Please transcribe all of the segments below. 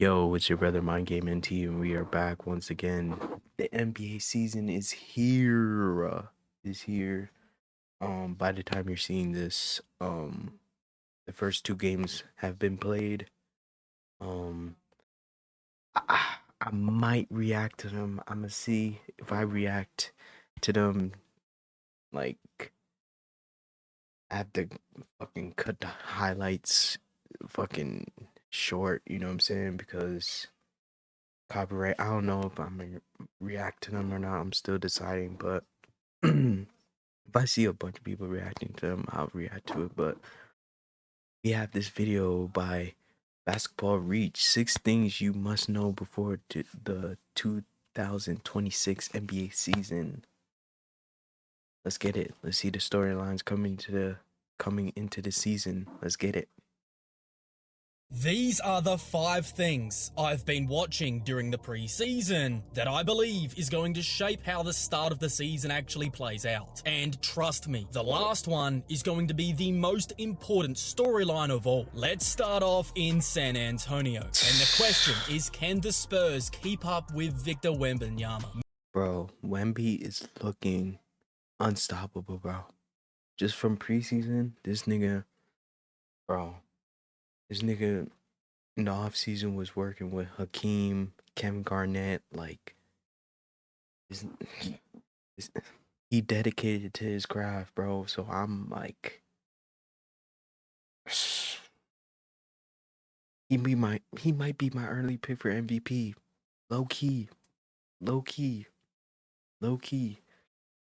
Yo, it's your brother MindGameNT, and we are back once again. The NBA season is here. Is here. By the time you're seeing this, the first two games have been played. Um, I might react to them. I'm gonna see if I react to them. Like, I have to fucking cut the highlights, fucking short. You know what I'm saying? Because copyright. I don't know if I'm gonna react to them or not. I'm still deciding, but if I see a bunch of people reacting to them, I'll react to it. But we have this video by Basketball Reach: 6 things you must know before the 2026 NBA season. Let's get it. Let's see the storylines coming into the season. Let's get it. These are the 5 things I've been watching during the preseason that I believe is going to shape how the start of the season actually plays out. And trust me, the last one is going to be the most important storyline of all. Let's start off in San Antonio. And the question is, can the Spurs keep up with Victor Wembanyama? Bro, Wemby is looking unstoppable, bro. Just from preseason, this nigga in the offseason was working with Hakeem, Kevin Garnett, like he dedicated to his craft, bro. So I'm like, he might be my early pick for MVP. Low key.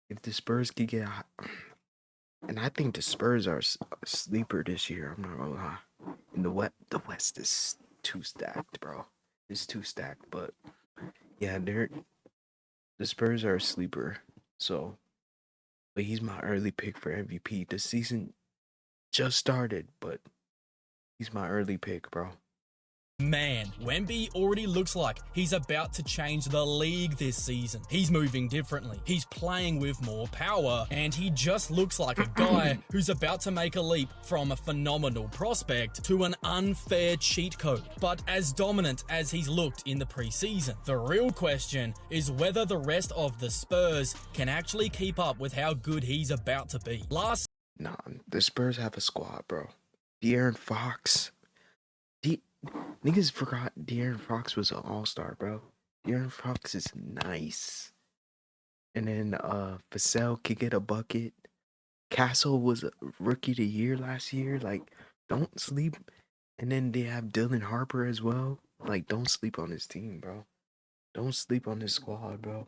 If the Spurs could get hot, and I think the Spurs are a sleeper this year. I'm not gonna lie. In the West is too stacked, bro. It's too stacked, but yeah, the Spurs are a sleeper. So, but he's my early pick for MVP. The season just started, but he's my early pick, bro. Man, Wemby already looks like he's about to change the league this season. He's moving differently, he's playing with more power, and he just looks like a guy who's about to make a leap from a phenomenal prospect to an unfair cheat code. But as dominant as he's looked in the preseason, the real question is whether the rest of the Spurs can actually keep up with how good he's about to be. Nah, the Spurs have a squad, bro. De'Aaron Fox. Niggas forgot De'Aaron Fox was an all-star, bro. De'Aaron Fox is nice. And then Vassell could get a bucket. Castle was a rookie of the year last year. Like, don't sleep. And then they have Dylan Harper as well. Like, don't sleep on this team, bro. Don't sleep on this squad, bro.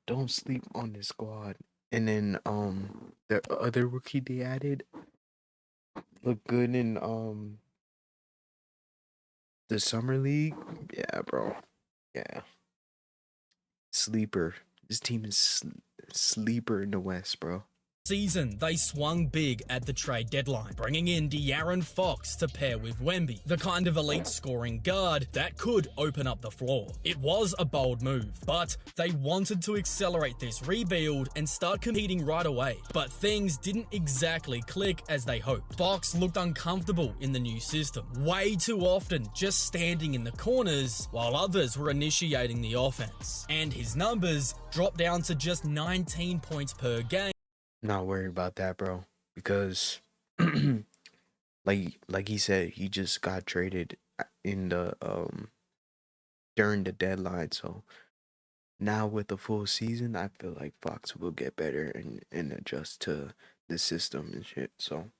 Don't sleep on this squad. And then the other rookie they added looked good in the summer league. Yeah, bro. Yeah. Sleeper. This team is sleeper in the West, bro. Season, they swung big at the trade deadline, bringing in De'Aaron Fox to pair with Wemby, the kind of elite scoring guard that could open up the floor. It was a bold move, but they wanted to accelerate this rebuild and start competing right away. But things didn't exactly click as they hoped. Fox looked uncomfortable in the new system, way too often just standing in the corners while others were initiating the offense. And his numbers dropped down to just 19 points per game. Not worried about that, bro, because like he said, he just got traded in the during the deadline. So now with the full season, I feel like Fox will get better and adjust to the system and shit. So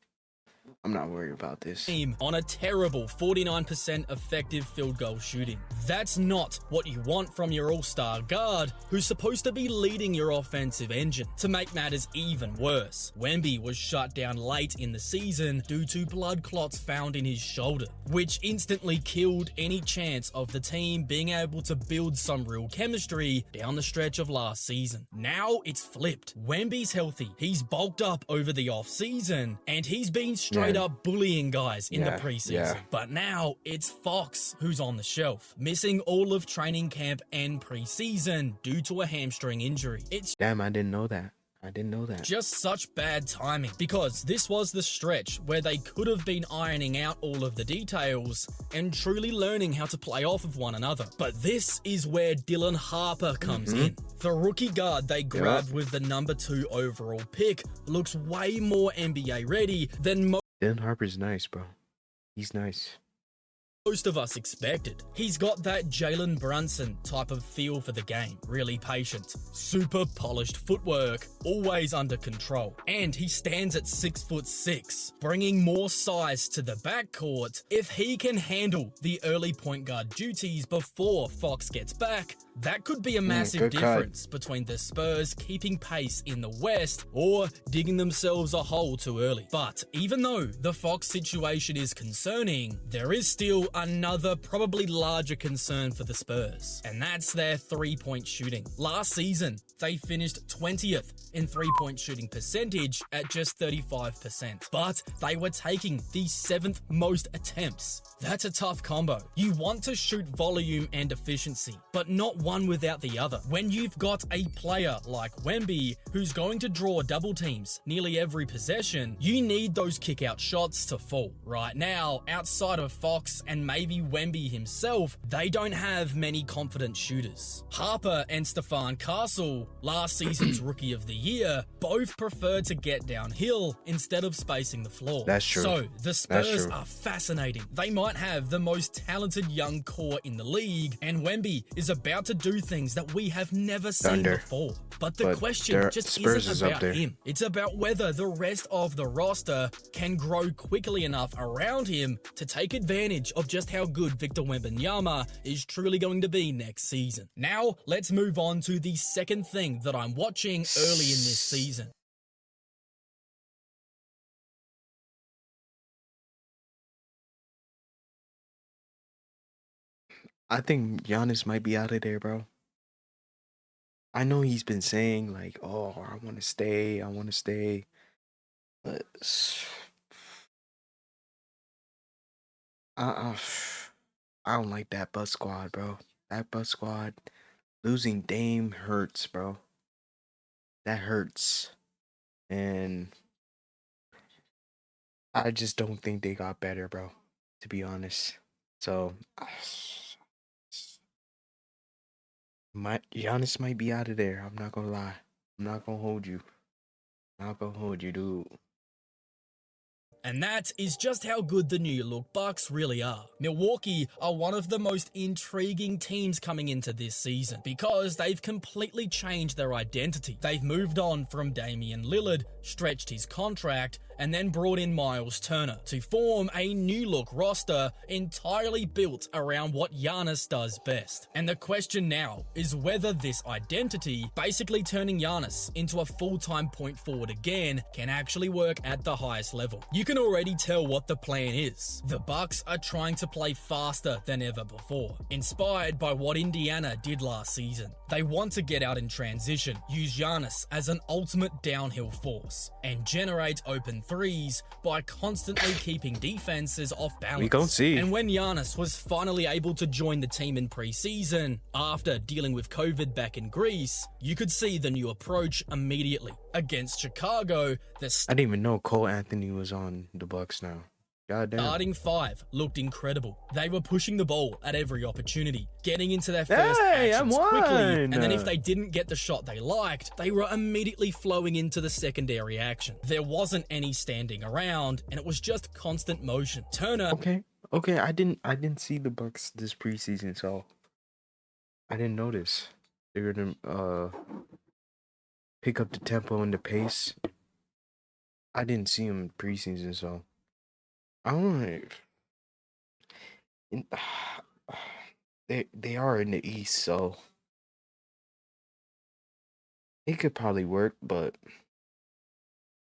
I'm not worried about this. On a terrible 49% effective field goal shooting. That's not what you want from your all-star guard, who's supposed to be leading your offensive engine. To make matters even worse, Wemby was shut down late in the season due to blood clots found in his shoulder, which instantly killed any chance of the team being able to build some real chemistry down the stretch of last season. Now it's flipped. Wemby's healthy, he's bulked up over the off-season, and he's been straight up bullying guys in the preseason. But now it's Fox who's on the shelf, missing all of training camp and preseason due to a hamstring injury. Damn, I didn't know that. I didn't know that. Just such bad timing, because this was the stretch where they could have been ironing out all of the details and truly learning how to play off of one another. But this is where Dylan Harper comes in. The rookie guard they grabbed with the number 2 overall pick looks way more NBA ready than Dylan Harper's nice, bro. He's nice. most of us expected. He's got that Jalen Brunson type of feel for the game. Really patient, super polished footwork, always under control. And he stands at 6'6", bringing more size to the backcourt. If he can handle the early point guard duties before Fox gets back, that could be a massive difference between the Spurs keeping pace in the West or digging themselves a hole too early. But even though the Fox situation is concerning, there is still another probably larger concern for the Spurs, and that's their three-point shooting. Last season, they finished 20th in three-point shooting percentage at just 35%, but they were taking the 7th most attempts. That's a tough combo. You want to shoot volume and efficiency, but not one without the other. When you've got a player like Wemby who's going to draw double teams nearly every possession, you need those kick-out shots to fall. Right now, outside of Fox and maybe Wemby himself, they don't have many confident shooters. Harper and Stephon Castle, last season's Rookie of the Year, both prefer to get downhill instead of spacing the floor. That's true. So the Spurs are fascinating. They might have the most talented young core in the league, and Wemby is about to do things that we have never seen before. But the question just Spurs isn't about him. It's about whether the rest of the roster can grow quickly enough around him to take advantage of just how good Victor Wembanyama is truly going to be next season. Now, let's move on to the second thing that I'm watching early in this season. I think Giannis might be out of there, bro. I know he's been saying like, "Oh, I want to stay, but I don't like that bus squad, bro. That bus squad losing Dame hurts, bro. That hurts, and I just don't think they got better, bro. To be honest, so Giannis might be out of there. I'm not gonna lie. I'm not gonna hold you. I'm not gonna hold you, dude. And that is just how good the New Look Bucks really are. Milwaukee are one of the most intriguing teams coming into this season because they've completely changed their identity. They've moved on from Damian Lillard, stretched his contract, and then brought in Miles Turner to form a new look roster entirely built around what Giannis does best. And the question now is whether this identity, basically turning Giannis into a full-time point forward again, can actually work at the highest level. You can already tell what the plan is. The Bucks are trying to play faster than ever before, inspired by what Indiana did last season. They want to get out in transition, use Giannis as an ultimate downhill force, and generate open threes by constantly keeping defenses off balance. We gon' see. And when Giannis was finally able to join the team in preseason, after dealing with COVID back in Greece, you could see the new approach immediately. Against Chicago, I didn't even know Cole Anthony was on the Bucks now. Goddamn. Starting five looked incredible. They were pushing the ball at every opportunity, getting into their first actions quickly, and then if they didn't get the shot they liked, they were immediately flowing into the secondary action. There wasn't any standing around, and it was just constant motion. Turner... Okay, I didn't see the Bucks this preseason, so I didn't notice. They're gonna pick up the tempo and the pace. I didn't see them preseason, so I don't know. They are in the East, so it could probably work, but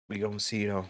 we gonna see though.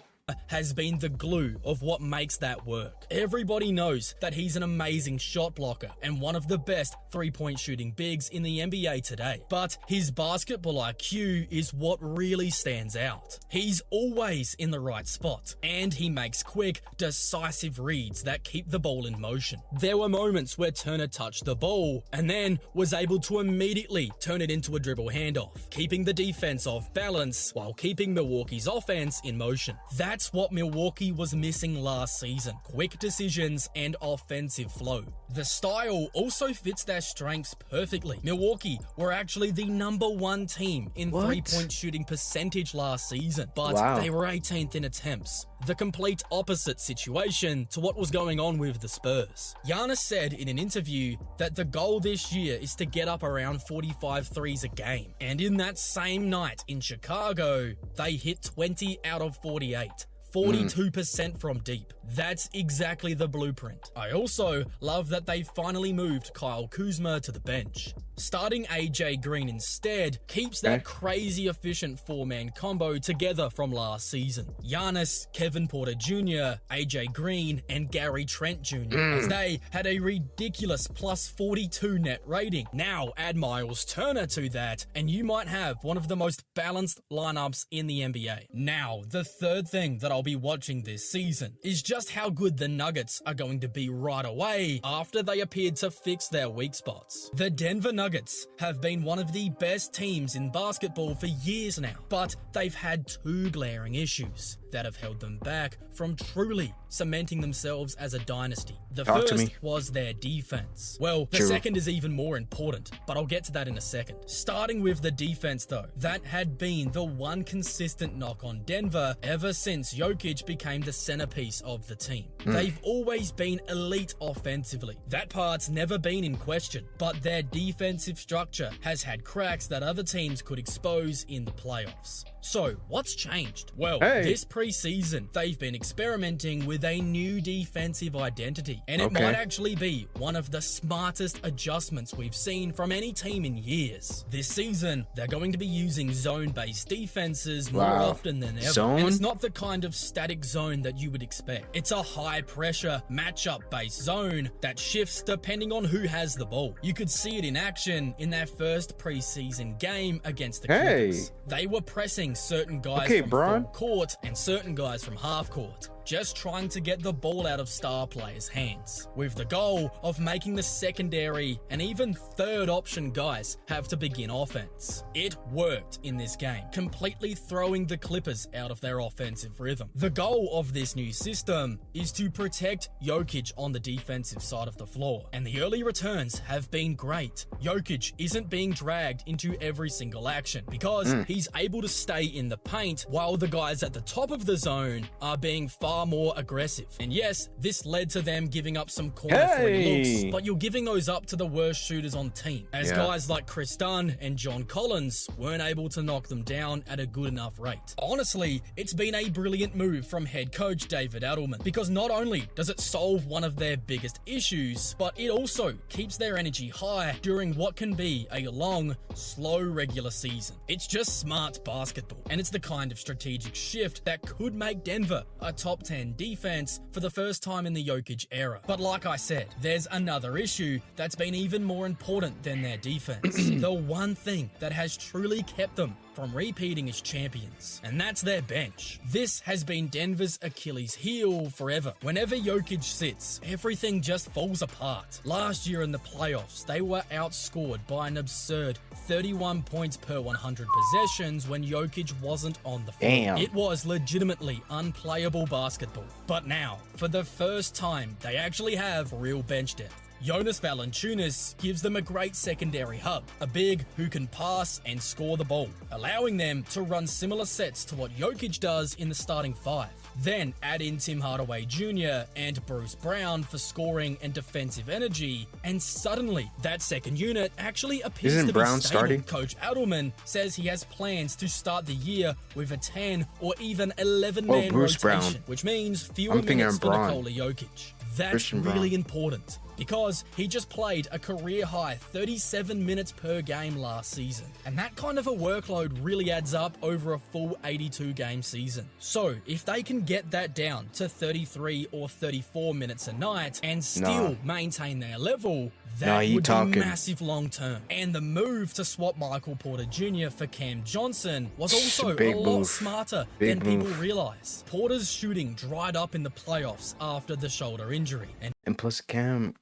has been the glue of what makes that work. Everybody knows that he's an amazing shot blocker and one of the best three-point shooting bigs in the NBA today. But his basketball IQ is what really stands out. He's always in the right spot, and he makes quick, decisive reads that keep the ball in motion. There were moments where Turner touched the ball and then was able to immediately turn it into a dribble handoff, keeping the defense off balance while keeping Milwaukee's offense in motion. That's what Milwaukee was missing last season: quick decisions and offensive flow. The style also fits their strengths perfectly. Milwaukee were actually the #1 team in three-point shooting percentage last season, but they were 18th in attempts. The complete opposite situation to what was going on with the Spurs. Giannis said in an interview that the goal this year is to get up around 45 threes a game. And in that same night in Chicago, they hit 20 out of 48. 42% from deep. That's exactly the blueprint. I also love that they finally moved Kyle Kuzma to the bench. Starting AJ Green instead keeps that crazy efficient four-man combo together from last season. Giannis, Kevin Porter Jr., AJ Green, and Gary Trent Jr. as they had a ridiculous plus 42 net rating. Now add Miles Turner to that, and you might have one of the most balanced lineups in the NBA. Now, the third thing that I'll be watching this season is just how good the Nuggets are going to be right away after they appeared to fix their weak spots. The Denver Nuggets have been one of the best teams in basketball for years now, but they've had two glaring issues that have held them back from truly cementing themselves as a dynasty. The first was their defense. Well, the second is even more important, but I'll get to that in a second. Starting with the defense though, that had been the one consistent knock on Denver ever since Jokic became the centerpiece of the team. They've always been elite offensively. That part's never been in question, but their defensive structure has had cracks that other teams could expose in the playoffs. So, what's changed? Well, this preseason, they've been experimenting with a new defensive identity, and it might actually be one of the smartest adjustments we've seen from any team in years. This season, they're going to be using zone-based defenses more often than ever, and it's not the kind of static zone that you would expect. It's a high-pressure, matchup-based zone that shifts depending on who has the ball. You could see it in action in their first preseason game against the Clippers. They were pressing certain guys from full court and certain guys from half court, just trying to get the ball out of star players' hands, with the goal of making the secondary and even third option guys have to begin offense. It worked in this game, completely throwing the Clippers out of their offensive rhythm. The goal of this new system is to protect Jokic on the defensive side of the floor, and the early returns have been great. Jokic isn't being dragged into every single action because he's able to stay in the paint while the guys at the top of the zone are being far more aggressive. And yes, this led to them giving up some corner free looks, but you're giving those up to the worst shooters on team, as guys like Chris Dunn and John Collins weren't able to knock them down at a good enough rate. Honestly, it's been a brilliant move from head coach David Adelman, because not only does it solve one of their biggest issues, but it also keeps their energy high during what can be a long, slow regular season. It's just smart basketball, and it's the kind of strategic shift that could make Denver a top 10 defense for the first time in the Jokic era. But like I said, there's another issue that's been even more important than their defense. The one thing that has truly kept them from repeating as champions, and that's their bench. This has been Denver's Achilles heel forever. Whenever Jokic sits, everything just falls apart. Last year in the playoffs, they were outscored by an absurd 31 points per 100 possessions when Jokic wasn't on the floor. It was legitimately unplayable basketball. But now, for the first time, they actually have real bench depth. Jonas Valanciunas gives them a great secondary hub, a big who can pass and score the ball, allowing them to run similar sets to what Jokic does in the starting five. Then add in Tim Hardaway Jr. and Bruce Brown for scoring and defensive energy, and suddenly that second unit actually appears to be stable. Coach Adelman says he has plans to start the year with a 10 or even 11-man rotation, which means fewer minutes for Nikola Jokic. That's Christian really Braun. important because he just played a career-high 37 minutes per game last season, and that kind of a workload really adds up over a full 82-game season. So, if they can get that down to 33 or 34 minutes a night and still maintain their level, that would be massive long-term. And the move to swap Michael Porter Jr. for Cam Johnson was also a lot smarter than people realize. Porter's shooting dried up in the playoffs after the shoulder injury. And plus Cam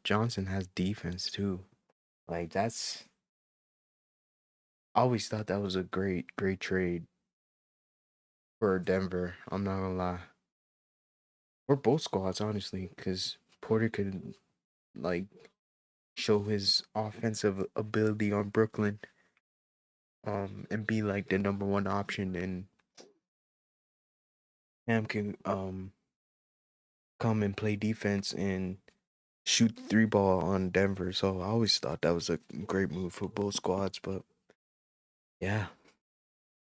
Johnson has defense too. Like that's I always thought that was a great trade for Denver. I'm not gonna lie. Or both squads, honestly, because Porter could like show his offensive ability on Brooklyn, and be like the number one option, and Cam can come and play defense and shoot the 3-ball on Denver. So I always thought that was a great move for both squads, but yeah.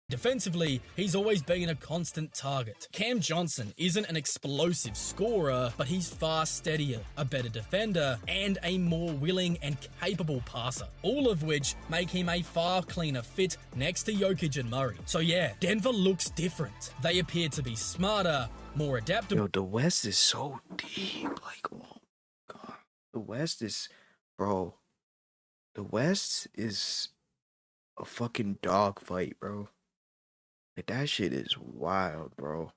Defensively, he's always been a constant target. Cam Johnson isn't an explosive scorer, but he's far steadier, a better defender, and a more willing and capable passer, all of which make him a far cleaner fit next to Jokic and Murray. So yeah, Denver looks different. They appear to be smarter, more adaptable. Yo, the West is so deep. Like, oh my God. The West is a fucking dogfight, bro. Like, that shit is wild, bro.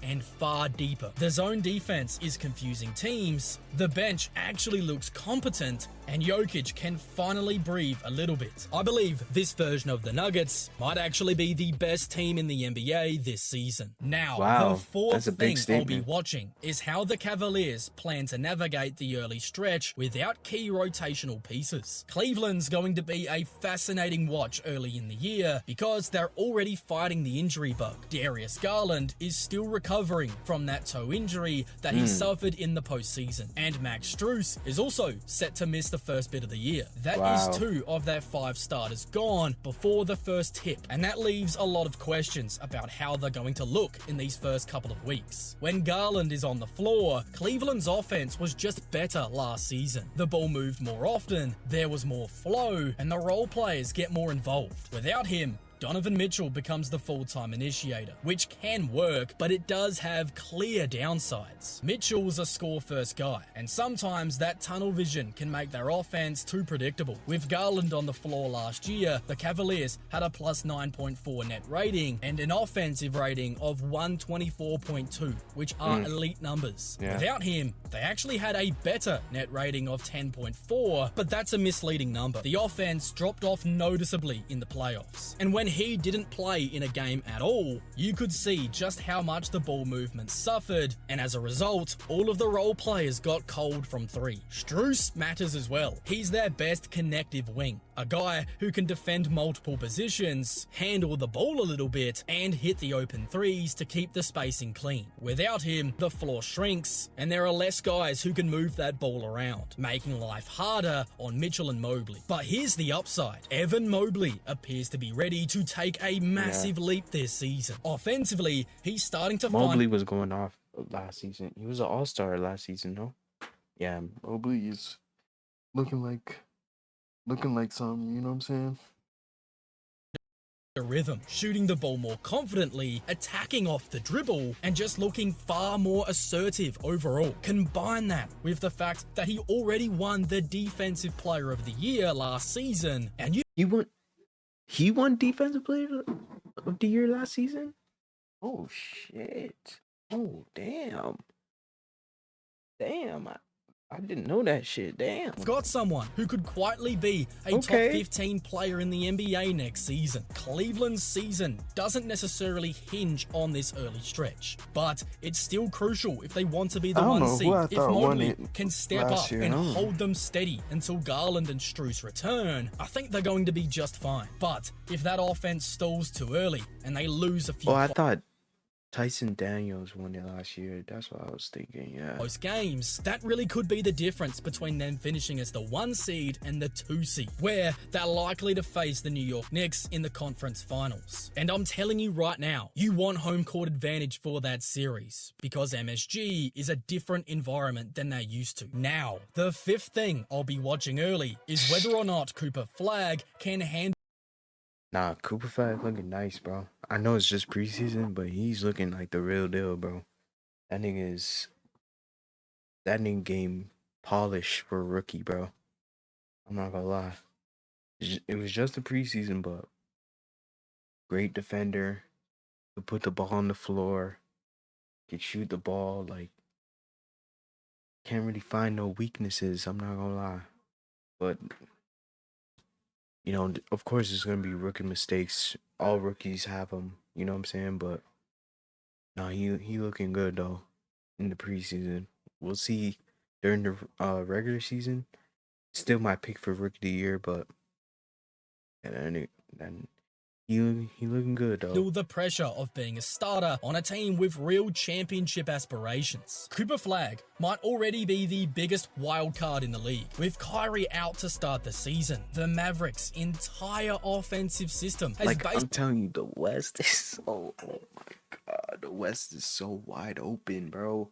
And far deeper. The zone defense is confusing teams, the bench actually looks competent, and Jokic can finally breathe a little bit. I believe this version of the Nuggets might actually be the best team in the NBA this season. Now, the fourth thing I'll be watching is how the Cavaliers plan to navigate the early stretch without key rotational pieces. Cleveland's going to be a fascinating watch early in the year because they're already fighting the injury bug. Darius Garland is still recovering from that toe injury that he suffered in the postseason, and Max Strus is also set to miss the first bit of the year. That is 2 of their 5 starters gone before the first tip, and that leaves a lot of questions about how they're going to look in these first couple of weeks. When Garland is on the floor, Cleveland's offense was just better last season. The ball moved more often, there was more flow, and the role players get more involved. Without him, Donovan Mitchell becomes the full-time initiator, which can work, but it does have clear downsides. Mitchell's a score-first guy, and sometimes that tunnel vision can make their offense too predictable. With Garland on the floor last year, the Cavaliers had a plus 9.4 net rating and an offensive rating of 124.2, which are elite numbers. Without him, they actually had a better net rating of 10.4, but that's a misleading number. The offense dropped off noticeably in the playoffs, and when he didn't play in a game at all, you could see just how much the ball movement suffered, and as a result, all of the role players got cold from 3. Strus matters as well. He's their best connective wing, a guy who can defend multiple positions, handle the ball a little bit, and hit the open threes to keep the spacing clean. Without him, the floor shrinks, and there are less guys who can move that ball around, making life harder on Mitchell and Mobley. But here's the upside. Evan Mobley appears to be ready to take a massive leap this season. Offensively, he's starting to Mobley was going off last season. He was an all-star last season, no? Yeah, Mobley is looking like something, you know what I'm saying? The rhythm, shooting the ball more confidently, attacking off the dribble, and just looking far more assertive overall. Combine that with the fact that he already won the Defensive Player of the Year last season, and He won Defensive Player of the Year last season? Oh, shit. Oh, damn. Damn, I didn't know that shit. Damn. got someone who could quietly be a top 15 player in the NBA next season. Cleveland's season doesn't necessarily hinge on this early stretch, but it's still crucial if they want to be the 1 seed. If Mobley can step up and hold them steady until Garland and Strus return, I think they're going to be just fine. But if that offense stalls too early and they lose a few... Tyson Daniels won it last year. That's what I was thinking, yeah. Most games, that really could be the difference between them finishing as the 1 seed and the 2 seed, where they're likely to face the New York Knicks in the conference finals. And I'm telling you right now, you want home court advantage for that series, because MSG is a different environment than they're used to. Now, the 5th thing I'll be watching early is whether or not Cooper Flagg can handle. Nah, Cooper Flag looking nice, bro. I know it's just preseason, but he's looking like the real deal, bro. That nigga game polished for a rookie, bro. I'm not gonna lie. It was just a preseason, but great defender. Could put the ball on the floor. Could shoot the ball. Like, can't really find no weaknesses. I'm not gonna lie. But you know, of course, there's gonna be rookie mistakes. All rookies have them. You know what I'm saying? But no, he looking good though in the preseason. We'll see during the regular season. Still my pick for rookie of the year, but and he looking good though. The pressure of being a starter on a team with real championship aspirations. Cooper Flagg might already be the biggest wild card in the league. With Kyrie out to start the season, the Mavericks' entire offensive system has I'm telling you, the West is so, oh my god, the West is so wide open, bro.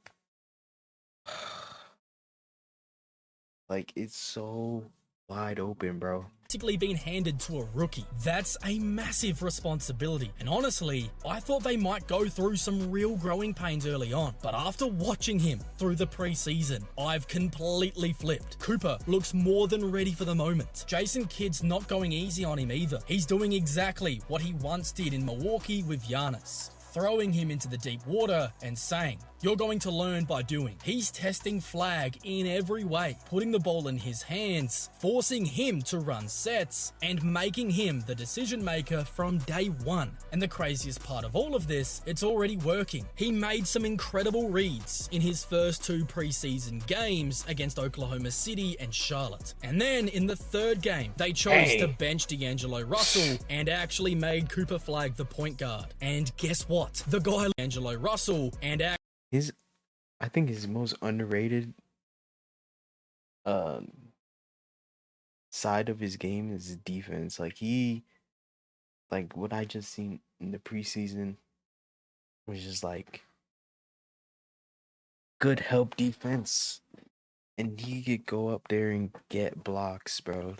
Like, it's so wide open, bro. Basically been handed to a rookie. That's a massive responsibility. And honestly, I thought they might go through some real growing pains early on. But after watching him through the preseason, I've completely flipped. Cooper looks more than ready for the moment. Jason Kidd's not going easy on him either. He's doing exactly what he once did in Milwaukee with Giannis, throwing him into the deep water and saying, "You're going to learn by doing." He's testing Flagg in every way, putting the ball in his hands, forcing him to run sets, and making him the decision maker from day one. And the craziest part of all of this, it's already working. He made some incredible reads in his first 2 preseason games against Oklahoma City and Charlotte. And then in the 3rd game, they chose to bench D'Angelo Russell and actually made Cooper Flagg the point guard. And guess what? The guy, D'Angelo Russell, and I think his most underrated side of his game is his defense. Like what I just seen in the preseason was just like good help defense, and he could go up there and get blocks, bro.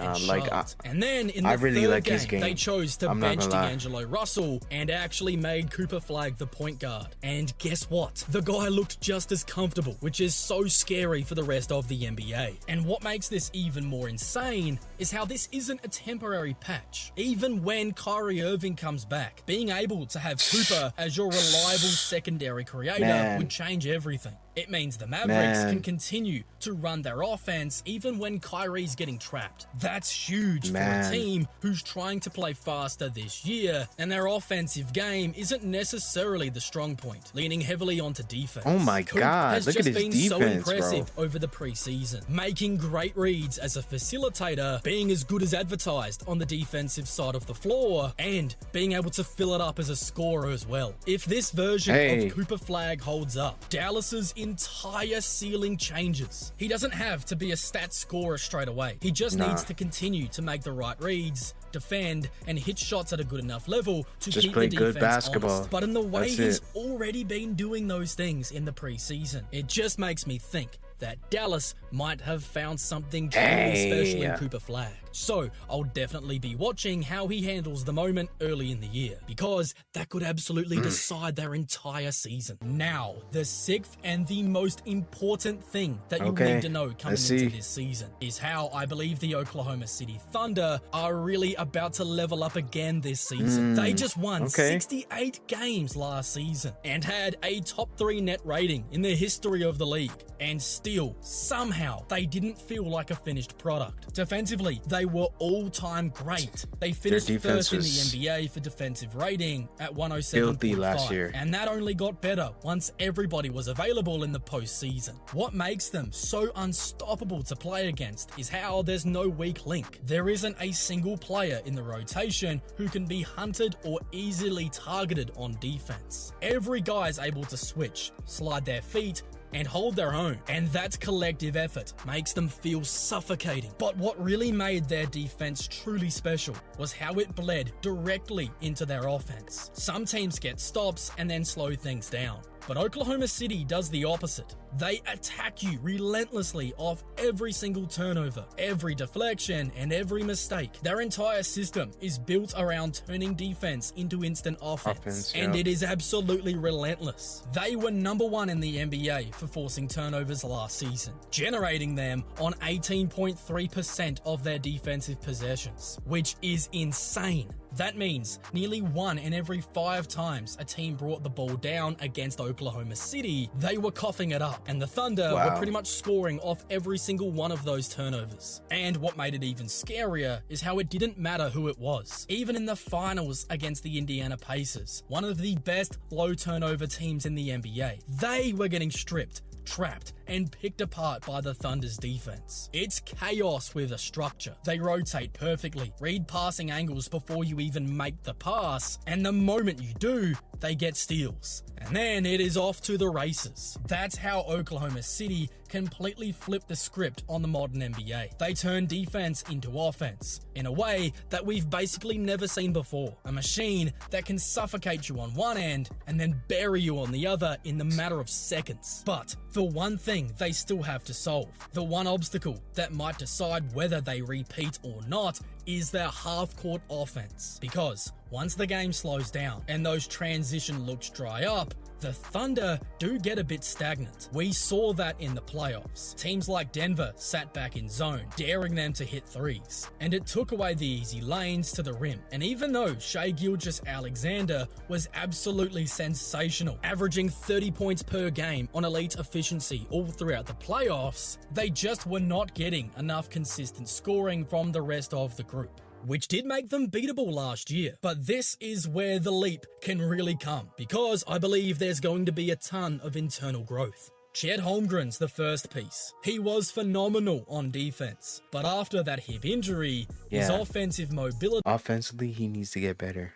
And then in the really 3rd like his game, they chose to bench D'Angelo Russell and actually made Cooper Flagg the point guard. And guess what? The guy looked just as comfortable, which is so scary for the rest of the NBA. And what makes this even more insane is how this isn't a temporary patch. Even when Kyrie Irving comes back, being able to have Cooper as your reliable secondary creator would change everything. It means the Mavericks can continue to run their offense even when Kyrie's getting trapped. That's huge for a team who's trying to play faster this year, and their offensive game isn't necessarily the strong point, leaning heavily onto defense. Oh my god, look at his defense, so impressive over the preseason, making great reads as a facilitator, being as good as advertised on the defensive side of the floor, and being able to fill it up as a scorer as well. If this version of Cooper Flagg holds up, Dallas's entire ceiling changes. He doesn't have to be a stat scorer straight away. He just needs to continue to make the right reads, defend, and hit shots at a good enough level to keep the defense basketball honest. But in the way he's already been doing those things in the preseason, it just makes me think that Dallas might have found something truly special in Cooper Flagg. So I'll definitely be watching how he handles the moment early in the year, because that could absolutely decide their entire season. Now, the 6th and the most important thing that you need to know coming into this season is how I believe the Oklahoma City Thunder are really about to level up again this season. They just won 68 games last season and had a top 3 net rating in the history of the league. And still, somehow, they didn't feel like a finished product. Defensively, they were all-time great. They finished defense first in the was NBA for defensive rating at filthy last 107.5, year. and that only got better once everybody was available in the postseason. What makes them so unstoppable to play against is how there's no weak link. There isn't a single player in the rotation who can be hunted or easily targeted on defense. Every guy's able to switch, slide their feet, and hold their own, and that collective effort makes them feel suffocating. But what really made their defense truly special was how it bled directly into their offense. Some teams get stops and then slow things down, but Oklahoma City does the opposite. They attack you relentlessly off every single turnover, every deflection, and every mistake. Their entire system is built around turning defense into instant offense, and it is absolutely relentless. They were number 1 in the NBA for forcing turnovers last season, generating them on 18.3% of their defensive possessions, which is insane. That means nearly 1 in every 5 times a team brought the ball down against Oklahoma City, they were coughing it up, and the Thunder were pretty much scoring off every single one of those turnovers. And what made it even scarier is how it didn't matter who it was. Even in the finals against the Indiana Pacers, one of the best low turnover teams in the NBA, they were getting stripped, trapped, and picked apart by the Thunder's defense. It's chaos with a structure. They rotate perfectly, read passing angles before you even make the pass, and the moment you do, they get steals. And then it is off to the races. That's how Oklahoma City completely flipped the script on the modern NBA. They turn defense into offense in a way that we've basically never seen before. A machine that can suffocate you on one end and then bury you on the other in the matter of seconds. But for one thing they still have to solve, the one obstacle that might decide whether they repeat or not, is their half-court offense. Because once the game slows down and those transition looks dry up, the Thunder do get a bit stagnant. We saw that in the playoffs. Teams like Denver sat back in zone, daring them to hit threes, and it took away the easy lanes to the rim. And even though Shai Gilgeous-Alexander was absolutely sensational, averaging 30 points per game on elite efficiency all throughout the playoffs, they just were not getting enough consistent scoring from the rest of the group, which did make them beatable last year. But this is where the leap can really come, because I believe there's going to be a ton of internal growth. Chet Holmgren's the first piece. He was phenomenal on defense, but after that hip injury, his offensive mobility... Offensively, he needs to get better.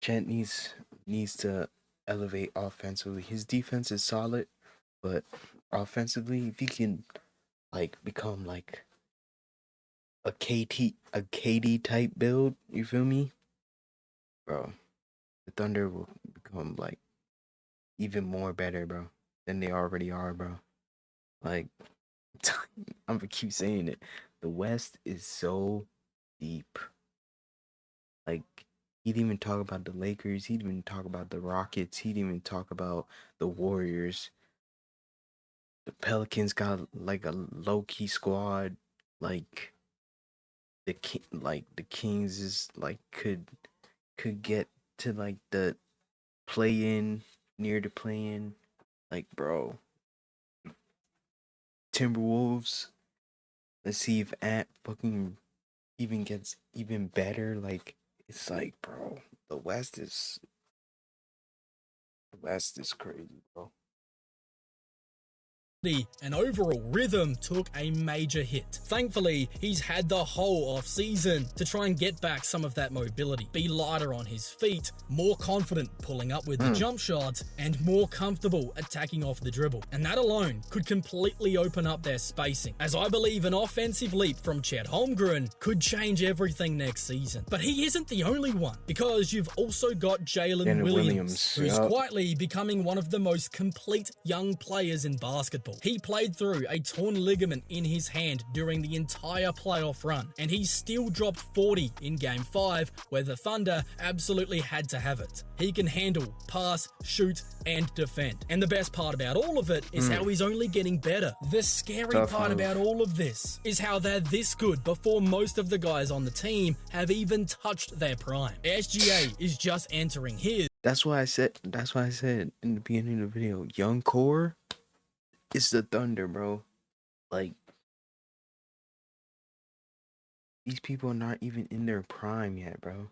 Chet needs to elevate offensively. His defense is solid, but offensively, if he can become a KD type build, you feel me? Bro, the Thunder will become even more better, bro, than they already are, bro. I'm gonna keep saying it. The West is so deep. He didn't even talk about the Lakers. He didn't even talk about the Rockets. He didn't even talk about the Warriors. The Pelicans got a low-key squad. The Kings is could get to the play-in, near the play-in. Bro, Timberwolves, let's see if Ant fucking even gets even better. It's bro, the West is crazy, bro. and overall rhythm took a major hit. Thankfully, he's had the whole off-season to try and get back some of that mobility, be lighter on his feet, more confident pulling up with the jump shot, and more comfortable attacking off the dribble. And that alone could completely open up their spacing, as I believe an offensive leap from Chet Holmgren could change everything next season. But he isn't the only one, because you've also got Jalen Williams, who's quietly becoming one of the most complete young players in basketball. He played through a torn ligament in his hand during the entire playoff run, and he still dropped 40 in Game 5, where the Thunder absolutely had to have it. He can handle, pass, shoot, and defend. And the best part about all of it is how he's only getting better. The scary part about all of this is how they're this good before most of the guys on the team have even touched their prime. SGA is just entering his. That's why I said in the beginning of the video, young core is the Thunder, bro. These people are not even in their prime yet, bro.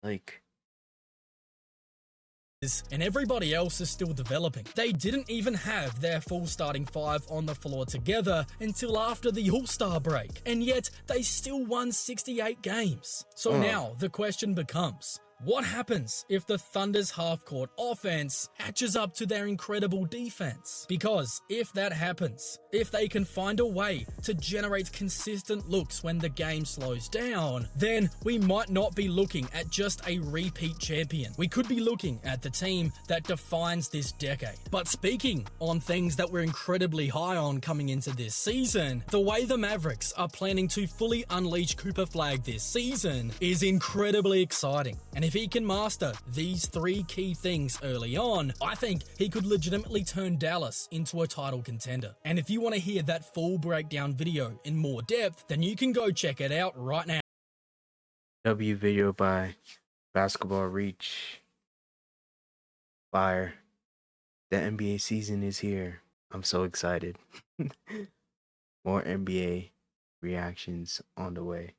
Like, and everybody else is still developing. They didn't even have their full starting five on the floor together until after the All-Star break, and yet they still won 68 games. So now the question becomes, what happens if the Thunder's half-court offense catches up to their incredible defense? Because if that happens, if they can find a way to generate consistent looks when the game slows down, then we might not be looking at just a repeat champion. We could be looking at the team that defines this decade. But speaking on things that we're incredibly high on coming into this season, the way the Mavericks are planning to fully unleash Cooper Flag this season is incredibly exciting. And if he can master these three key things early on, I think he could legitimately turn Dallas into a title contender. And if you want to hear that full breakdown video in more depth, then you can go check it out right now. W video by Basketball Reach. Fire. The NBA season is here. I'm so excited. More NBA reactions on the way.